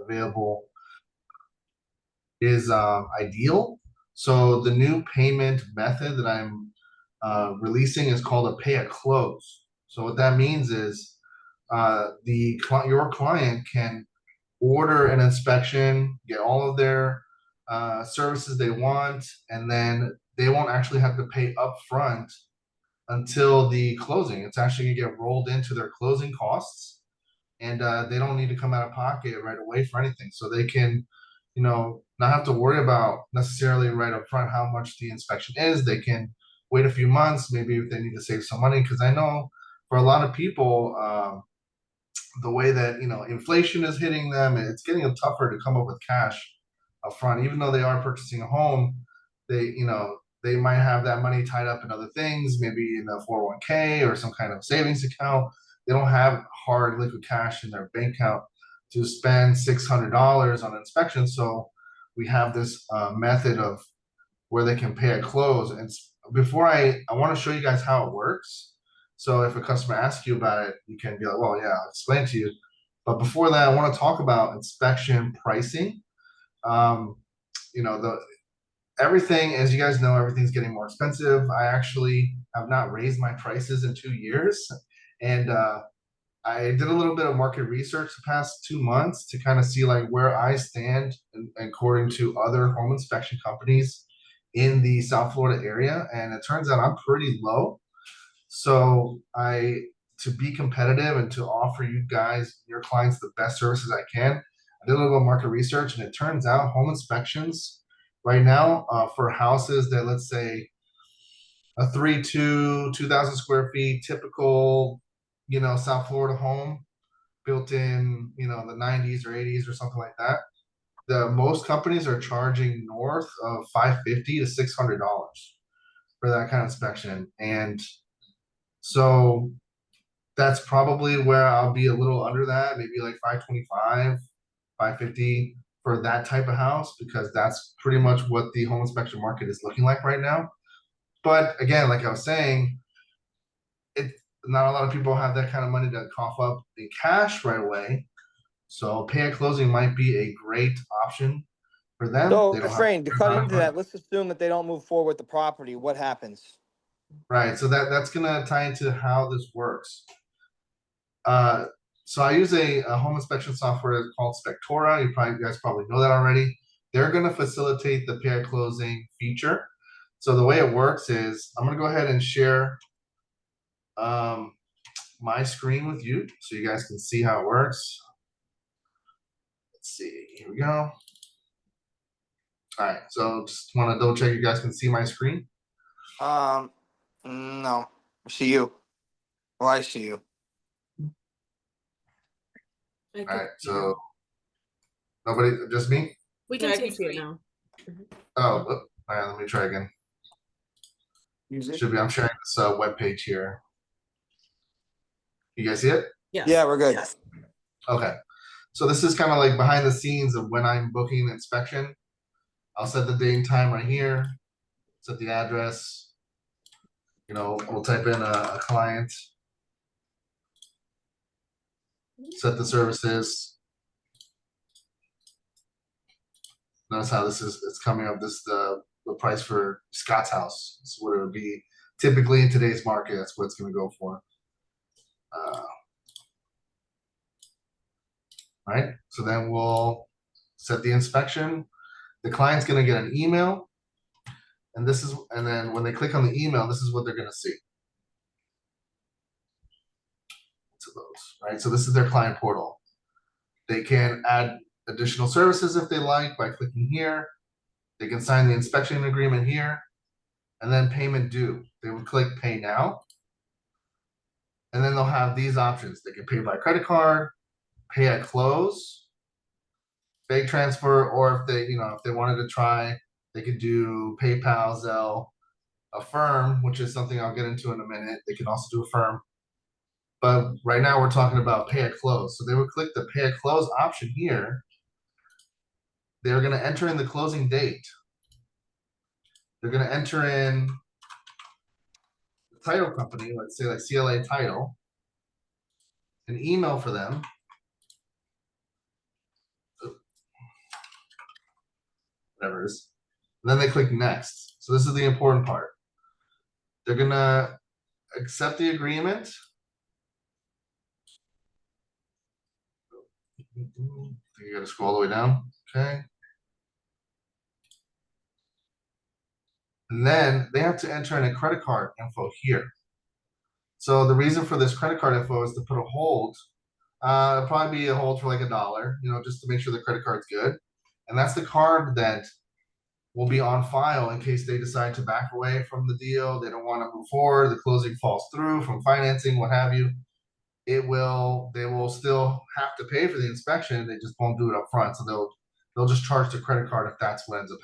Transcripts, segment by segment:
available is ideal. So the new payment method that I'm releasing is called a pay at close. So what that means is your client can order an inspection, get all of their services they want, and then they won't actually have to pay upfront until the closing. It's actually gonna get rolled into their closing costs, and they don't need to come out of pocket right away for anything. So they can, not have to worry about necessarily right up front how much the inspection is. They can wait a few months, maybe if they need to save some money, because I know for a lot of people, the way that inflation is hitting them, it's getting tougher to come up with cash up front, even though they are purchasing a home. They might have that money tied up in other things, maybe in a 401k or some kind of savings account. They don't have hard liquid cash in their bank account to spend $600 on inspection. So we have this method of where they can pay at close. And before I want to show you guys how it works. So if a customer asks you about it, you can be like, well, yeah, I'll explain to you. But before that, I want to talk about inspection pricing. Um, the everything, as you guys know, everything's getting more expensive. I actually have not raised my prices in 2 years. And I did a little bit of market research the past 2 months to kind of see like where I stand according to other home inspection companies in the South Florida area. And it turns out I'm pretty low. So to be competitive and to offer you guys, your clients, the best services I can, I did a little bit of market research, and it turns out home inspections right now for houses that, let's say, a 2,000 square feet, typical, South Florida home built in, the 90s or 80s or something like that. The most companies are charging north of $550 to $600 for that kind of inspection. And so that's probably where I'll be a little under that, maybe like 525, 550 for that type of house, because that's pretty much what the home inspection market is looking like right now. But again, like I was saying, not a lot of people have that kind of money to cough up in cash right away. So pay at closing might be a great option for them. So, They don't have Efrain, to cut to into that, let's assume that they don't move forward with the property. What happens? right. So that's gonna tie into how this works. Uh, so I use a home inspection software called Spectora. You guys probably know that already. They're going to facilitate the pay at closing feature. So the way it works is I'm going to go ahead and share my screen with you so you guys can see how it works. Let's see. Here we go. All right. So just want to double check you guys can see my screen. No, I see you. Well, I see you. All right. So nobody, just me? We can see it now. Oh, all right. Let me try again. Should be. I'm sharing this web page here. You guys see it? Yes. Yeah, we're good. Yes. Okay. So this is kind of like behind the scenes of when I'm booking an inspection. I'll set the date and time right here. Set the address. We'll type in a client. Set the services. Notice how it's coming up. This is the price for Scott's house. This is what it would be typically in today's market. That's what it's going to go for. Right. So then we'll set the inspection. The client's going to get an email, and then when they click on the email, this is what they're going to see. To those, right? So this is their client portal. They can add additional services if they like by clicking here. They can sign the inspection agreement here, and then payment due. They would click pay now, and then they'll have these options. They can pay by credit card, pay at close, bank transfer, or if they wanted to try, they could do PayPal, Zelle, Affirm, which is something I'll get into in a minute. They can also do Affirm. But right now we're talking about pay at close. So they would click the pay at close option here. They're going to enter in the closing date. They're going to enter in the title company, let's say like CLA Title, an email for them. whatever it is. And then they click next. So this is the important part. They're gonna accept the agreement. You gotta scroll all the way down. Okay. And then they have to enter in a credit card info here. So the reason for this credit card info is to put a hold. It'll probably be a hold for like $1, just to make sure the credit card's good. And that's the card that will be on file in case they decide to back away from the deal. They don't want to move forward. The closing falls through from financing, what have you. They will still have to pay for the inspection. They just won't do it up front. So they'll just charge the credit card if that's what ends up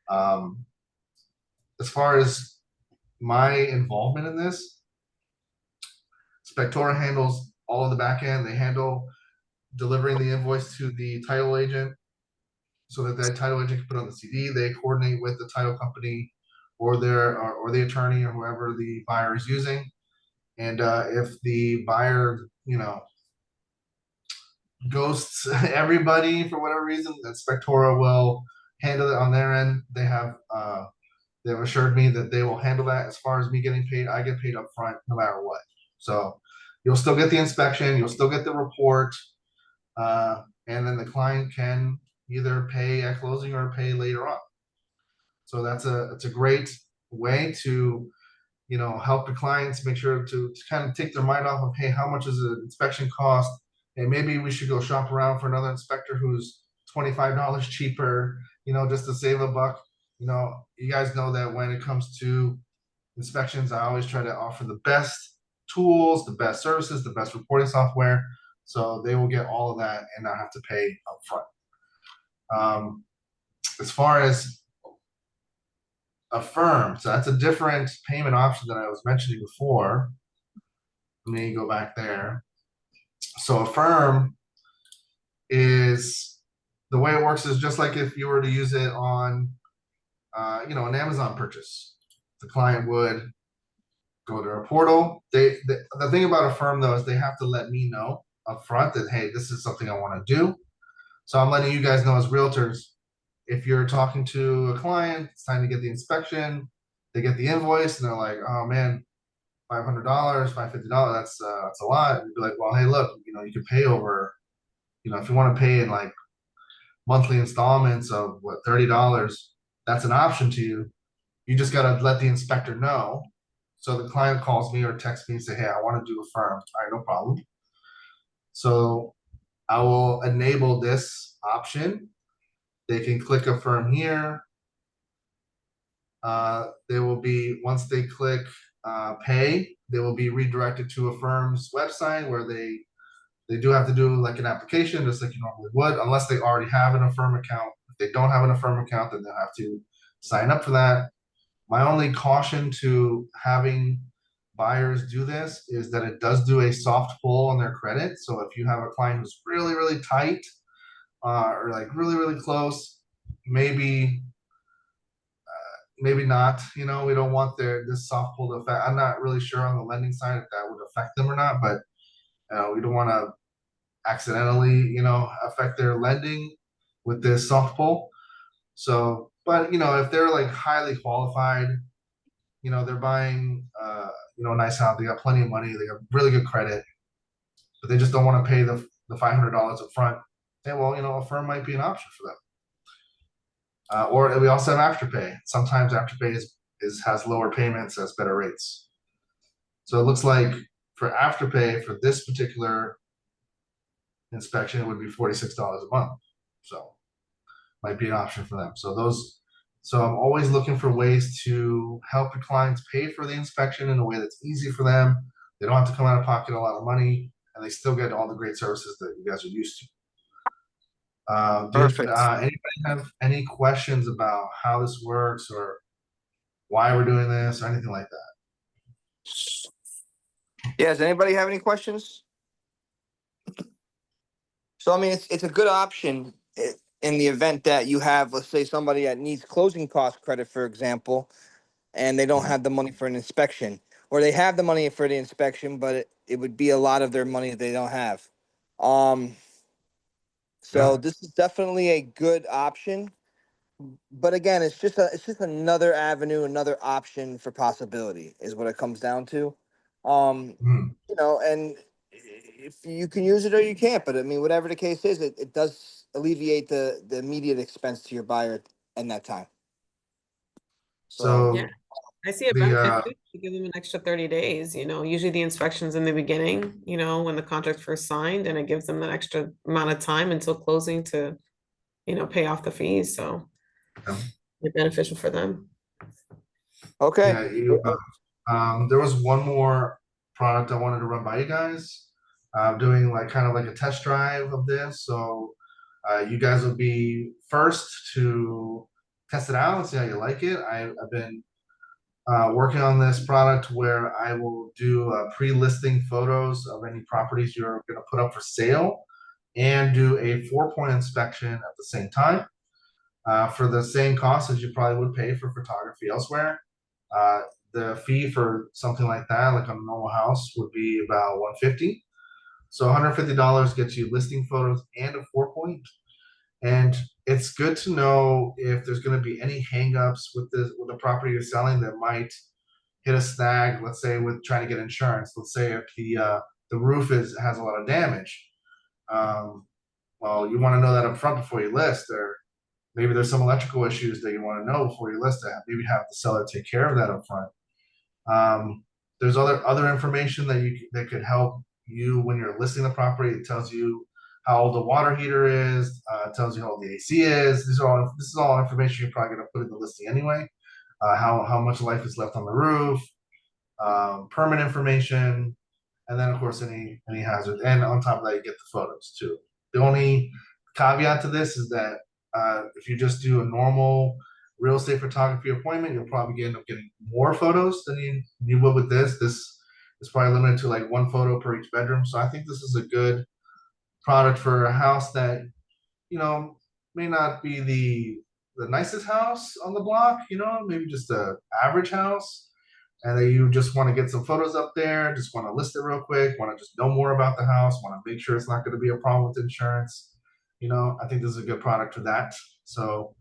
happening. As far as my involvement in this, Spectora handles all of the back end. They handle delivering the invoice to the title agent so that the title agent can put on the CD. They coordinate with the title company or or the attorney or whoever the buyer is using. And if the buyer, ghosts everybody for whatever reason, that Spectora will handle it on their end. They've assured me that they will handle that. As far as me getting paid, I get paid up front no matter what. So you'll still get the inspection, you'll still get the report, and then the client can either pay at closing or pay later on. So it's a great way to help the clients make sure to kind of take their mind off of, hey, how much does an inspection cost? Hey, maybe we should go shop around for another inspector who's $25 cheaper, just to save a buck. You guys know that when it comes to inspections, I always try to offer the best tools, the best services, the best reporting software. So they will get all of that and not have to pay up front. As far as Affirm, so that's a different payment option that I was mentioning before. Let me go back there. So Affirm is the way it works is just like if you were to use it on, an Amazon purchase. The client would go to a portal. The thing about Affirm though is they have to let me know up front that, hey, this is something I want to do. So I'm letting you guys know as realtors, if you're talking to a client, it's time to get the inspection. They get the invoice and they're like, oh man, $500, $550. That's a lot. And you'd be like, well, hey, look, you can pay over, if you want to pay in like monthly installments of what, $30, that's an option to you. You just gotta let the inspector know. So the client calls me or texts me and say, hey, I want to do Affirm. All right, no problem. So I will enable this option. They can click Affirm here. They will be, once they click pay, they will be redirected to Affirm's website where they do have to do like an application just like you normally would, unless they already have an Affirm account. If they don't have an Affirm account, then they'll have to sign up for that. My only caution to having buyers do this is that it does do a soft pull on their credit. So if you have a client who's really, really tight or like really, really close, maybe not. We don't want this soft pull to affect. I'm not really sure on the lending side if that would affect them or not, but we don't want to accidentally, affect their lending with this soft pull. So, but if they're like highly qualified, they're buying, a nice house. They got plenty of money. They got really good credit, but they just don't want to pay the $500 up front. Hey, well, Affirm might be an option for them. Or we also have Afterpay. Sometimes Afterpay has lower payments, has better rates. So it looks like for Afterpay for this particular inspection, it would be $46 a month. So might be an option for them. So I'm always looking for ways to help the clients pay for the inspection in a way that's easy for them. They don't have to come out of pocket a lot of money, and they still get all the great services that you guys are used to. Perfect. Anybody have any questions about how this works or why we're doing this or anything like that? Yeah, does anybody have any questions? So, I mean, it's a good option in the event that you have, let's say, somebody that needs closing cost credit, for example, and they don't have the money for an inspection, or they have the money for the inspection, but it would be a lot of their money that they don't have. So Yeah. this is definitely a good option. But again, it's just another avenue, another option for possibility is what it comes down to. Um, Mhm. and if you can use it or you can't, but I mean, whatever the case is, it does alleviate the immediate expense to your buyer in that time. So Yeah, So I see a the benefit too to give them an extra 30 days. Usually the inspection's in the beginning, when the contract's first signed, and it gives them that extra amount of time until closing to, pay off the fees. So it's beneficial for them. okay. yeah, there was one more product I wanted to run by you guys. I'm doing like kind of like a test drive of this, so you guys will be first to test it out and see how you like it. I've been working on this product where I will do pre-listing photos of any properties you're going to put up for sale and do a 4-point inspection at the same time for the same cost as you probably would pay for photography elsewhere. Uh, the fee for something like that, like on a normal house, would be about 150. So $150 gets you listing photos and a 4-point. And it's good to know if there's going to be any hangups with the property you're selling that might hit a snag. Let's say with trying to get insurance. Let's say if the roof has a lot of damage. Um, well, you want to know that up front before you list, or maybe there's some electrical issues that you want to know before you list it. Maybe have the seller take care of that up front. There's other information that could help you when you're listing the property. It tells you how old the water heater is. It tells you how old the AC is. This is all information you're probably going to put in the listing anyway. How much life is left on the roof, permit information, and then of course any hazards. And on top of that, you get the photos too. The only caveat to this is that if you just do a normal real estate photography appointment, you'll probably end up getting more photos than you would with this. This is probably limited to like 1 photo per each bedroom. So I think this is a good product for a house that you know may not be the nicest house on the block. Maybe just a average house, and then you just want to get some photos up there, just want to list it real quick, want to just know more about the house, want to make sure it's not going to be a problem with insurance. I think this is a good product for that. So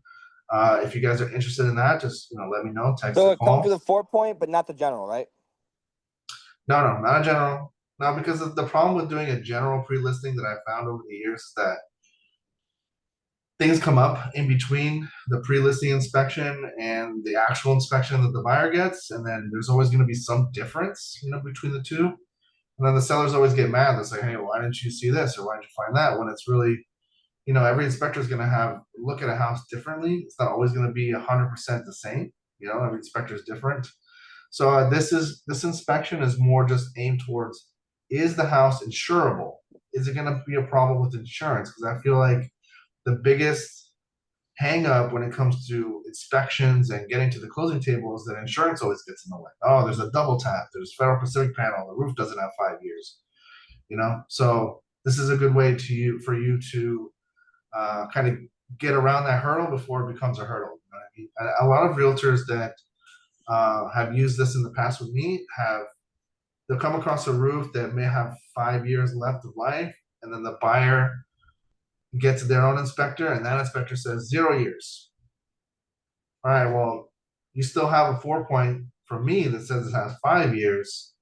if you guys are interested in that, just let me know, text So or it comes call. with a 4-point, but not the general, right? No, no, not a general. Now, because of the problem with doing a general pre-listing that I found over the years is that things come up in between the pre-listing inspection and the actual inspection that the buyer gets, and then there's always going to be some difference, between the two. And then the sellers always get mad. They're like, "Hey, why didn't you see this or why did you find that?" When it's really, every inspector is going to have look at a house differently. It's not always going to be 100% the same. Every inspector is different. So this inspection is more just aimed towards, is the house insurable? Is it going to be a problem with insurance? Because I feel like the biggest hang up when it comes to inspections and getting to the closing table is that insurance always gets in the way. Oh, there's a double tap, there's Federal Pacific panel, the roof doesn't have 5 years. So this is a good way for you to kind of get around that hurdle before it becomes a hurdle. You know what I mean? A lot of realtors that have used this in the past with me they'll come across a roof that may have 5 years left of life, and then the buyer gets their own inspector, and that inspector says 0 years. All right, well, you still have a 4-point from me that says it has 5 years,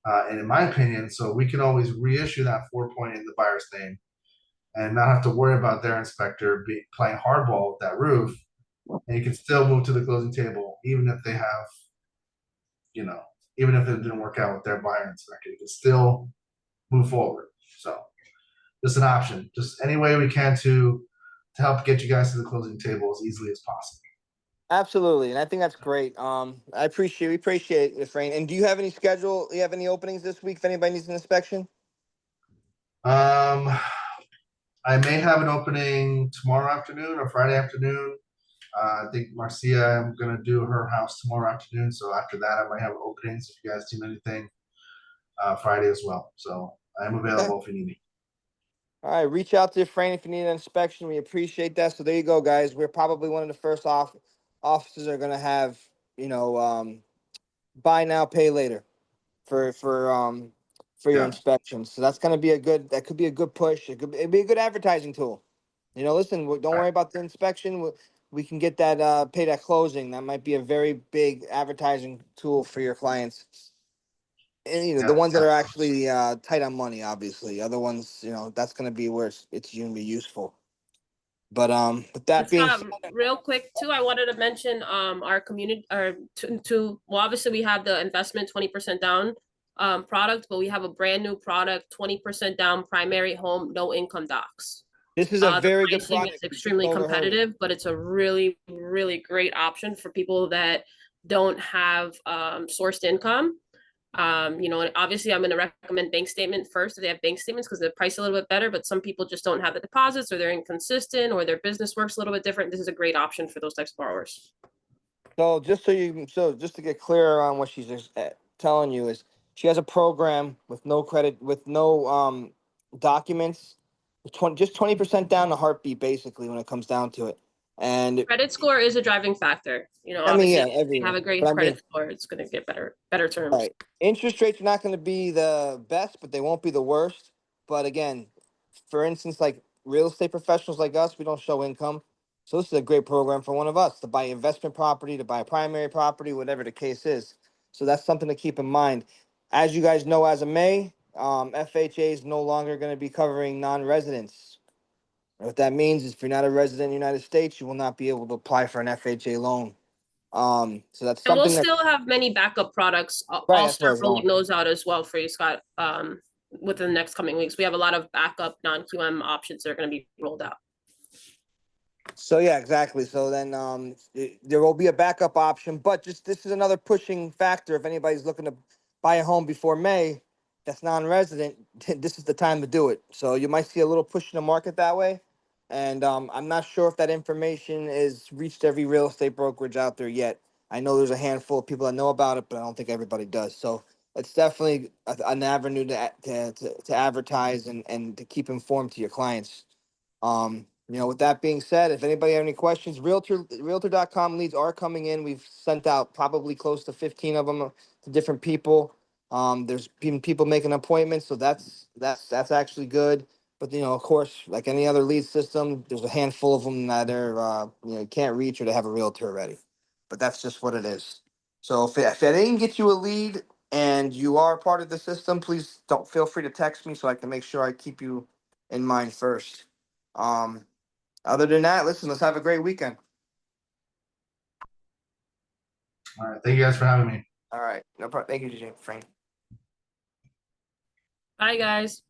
and in my opinion, so we can always reissue that 4-point in the buyer's name and not have to worry about their inspector playing hardball with that roof, and you can still move to the closing table, even if they have, you know, even if it didn't work out with their buyer inspector, you can still move forward. So, just an option, just any way we can to help get you guys to the closing table as easily as possible. Absolutely, and I think that's great. We appreciate it, Frank. And do you have any schedule? Do you have any openings this week if anybody needs an inspection? Um, I may have an opening tomorrow afternoon or Friday afternoon. I think Marcia, I'm gonna do her house tomorrow afternoon. So after that, I might have openings if you guys do anything Friday as well. So I'm Okay. available if you need me. All right, reach out to your friend if you need an inspection. We appreciate that. So there you go, guys. We're probably one of the first offices are gonna have you know buy now, pay later for your Yeah, inspection. So that's gonna be that could be a good push. It'd be a good advertising tool. Listen, don't all right. worry about the inspection. we can get that paid at closing. That might be a very big advertising tool for your clients. And the Yeah. ones that are actually tight on money, obviously. Other ones, that's going to be where it's going to be useful. But with that And being said, real quick too, I wanted to mention our community or well, obviously we have the investment 20% down product, but we have a brand new product, 20% down primary home, no income docs. this is a The very good pricing is product. We just extremely overheard it. competitive, but it's a really, really great option for people that don't have sourced income. And obviously I'm going to recommend bank statement first if they have bank statements because they're priced a little bit better, but some people just don't have the deposits or they're inconsistent or their business works a little bit different. This is a great option for those types of borrowers. So just to get clear on what she's just telling you is she has a program with no credit, with no documents, just 20% down the heartbeat basically when it comes down to it. And Credit score is a driving factor. I mean, Obviously yeah, if you have everywhere. a great But I credit mean, score, it's going to get better terms. right. Interest rates are not going to be the best, but they won't be the worst. But again, for instance, like real estate professionals like us, we don't show income. So this is a great program for one of us to buy investment property, to buy primary property, whatever the case is. So that's something to keep in mind. As you guys know, as of May, FHA is no longer going to be covering non-residents. What that means is if you're not a resident in the United States, you will not be able to apply for an FHA loan. So that's And we'll something that, still have many backup products. right, I'll that's where I start was rolling going. those out as well for you, Scott. Within the next coming weeks, we have a lot of backup non-QM options that are going to be rolled out. So yeah, exactly. So then there will be a backup option, but just this is another pushing factor. If anybody's looking to buy a home before May, that's non-resident, this is the time to do it. So you might see a little push in the market that way. And I'm not sure if that information is reached every real estate brokerage out there yet. I know there's a handful of people that know about it, but I don't think everybody does. So it's definitely an avenue to advertise and to keep informed to your clients. With that being said, if anybody have any questions, realtor.com leads are coming in. We've sent out probably close to 15 of them to different people. There's been people making appointments, so that's actually good. But of course, like any other lead system, there's a handful of them that are you can't reach or they have a realtor already. But that's just what it is. So if I didn't get you a lead and you are part of the system, please don't feel free to text me so I can make sure I keep you in mind first. Um, Other than that, listen, let's have a great weekend. All right. Thank you guys for having me. All right. No problem. Thank you, Frank. Bye, guys.